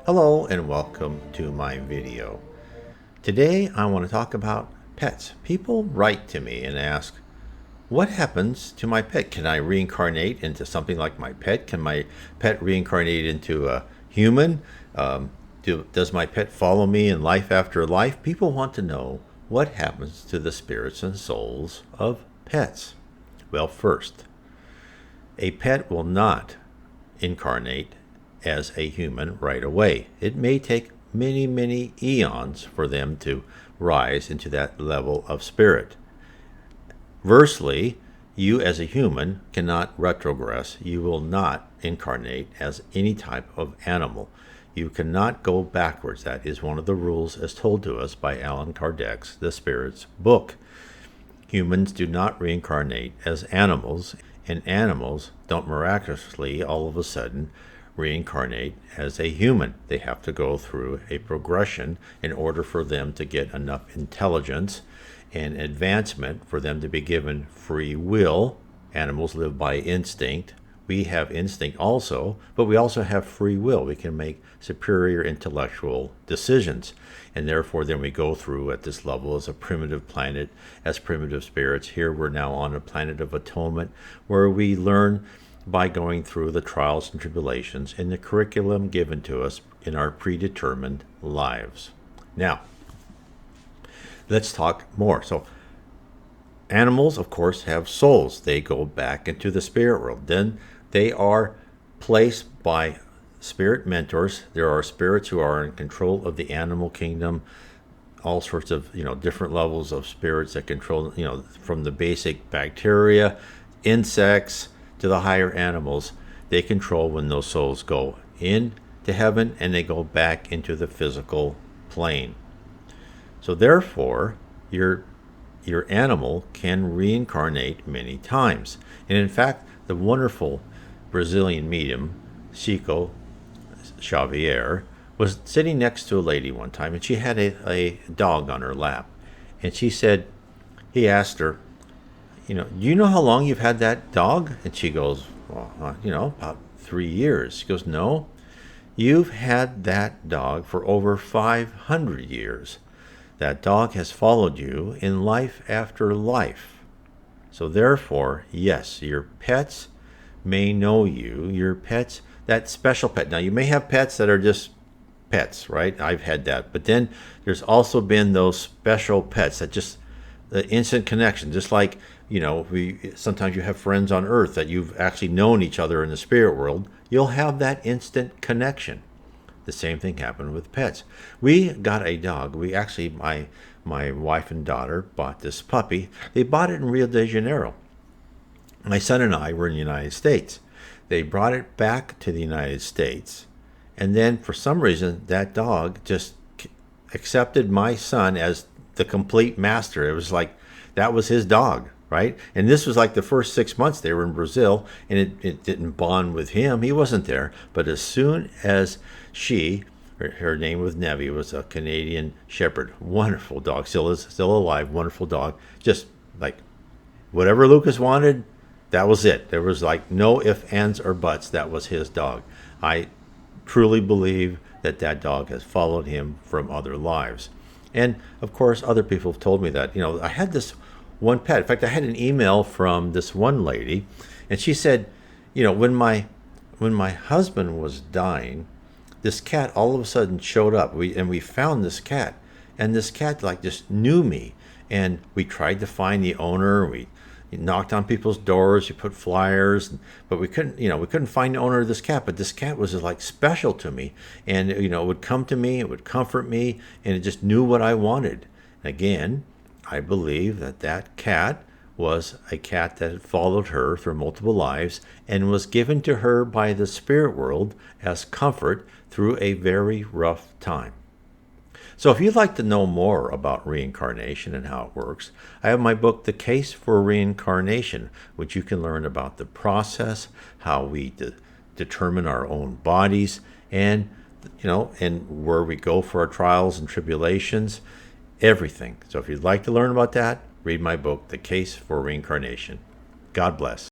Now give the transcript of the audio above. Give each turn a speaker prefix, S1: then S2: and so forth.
S1: Hello and welcome to my video. Today I want to talk about pets. People write to me and ask, what happens to my pet? Can I reincarnate into something like my pet? Can my pet reincarnate into a human? Does my pet follow me in life after life? People want to know what happens to the spirits and souls of pets. Well, first, a pet will not incarnate as a human right away. It may take many, many eons for them to rise into that level of spirit. Versely, you as a human cannot retrogress. You will not incarnate as any type of animal. You cannot go backwards. That is one of the rules as told to us by Allan Kardec's The Spirit's book. Humans do not reincarnate as animals, and animals don't miraculously all of a sudden reincarnate as a human. They have to go through a progression in order for them to get enough intelligence and advancement for them to be given free will. Animals live by instinct. We have instinct also, but we also have free will. We can make superior intellectual decisions. And therefore, then we go through at this level as a primitive planet, as primitive spirits. Here we're now on a planet of atonement where we learn by going through the trials and tribulations in the curriculum given to us in our predetermined lives. Now, let's talk more. So, animals, of course, have souls. They go back into the spirit world. Then they are placed by spirit mentors. There are spirits who are in control of the animal kingdom, all sorts of, different levels of spirits that control, from the basic bacteria, insects, to the higher animals. They control when those souls go into heaven and they go back into the physical plane. So therefore, your animal can reincarnate many times. And in fact, the wonderful Brazilian medium, Chico Xavier, was sitting next to a lady one time, and she had a dog on her lap. And he asked her, do you know how long you've had that dog? And she goes, well, about 3 years. She goes, no, you've had that dog for over 500 years. That dog has followed you in life after life. So therefore, yes, your pets may know you. Your pets, that special pet. Now, you may have pets that are just pets, right? I've had that. But then there's also been those special pets that just the instant connection, just like, sometimes you have friends on earth that you've actually known each other in the spirit world. You'll have that instant connection. The same thing happened with pets. We got a dog. We actually, my wife and daughter bought this puppy. They bought it in Rio de Janeiro. My son and I were in the United States. They brought it back to the United States. And then for some reason, that dog just accepted my son as the complete master. It was like that was his dog, right? And this was like the first 6 months they were in Brazil, and it didn't bond with him. He wasn't there. But as soon as her name was Nevi, was a Canadian Shepherd, wonderful dog, still alive, wonderful dog. Just like whatever Lucas wanted, that was it. There was like no ifs, ands, or buts. That was his dog. I truly believe that dog has followed him from other lives. And of course, other people have told me that. I had this one pet. In fact, I had an email from this one lady, and she said, when my husband was dying, this cat all of a sudden showed up. We found this cat, and this cat just knew me. And we tried to find the owner. We knocked on people's doors. We put flyers, but we couldn't find the owner of this cat. But this cat was special to me, and it would come to me, it would comfort me, and it just knew what I wanted. And again, I believe that cat was a cat that had followed her through multiple lives and was given to her by the spirit world as comfort through a very rough time. So if you'd like to know more about reincarnation and how it works, I have my book, The Case for Reincarnation, which you can learn about the process, how we determine our own bodies, and where we go for our trials and tribulations, everything. So if you'd like to learn about that, read my book, The Case for Reincarnation. God bless.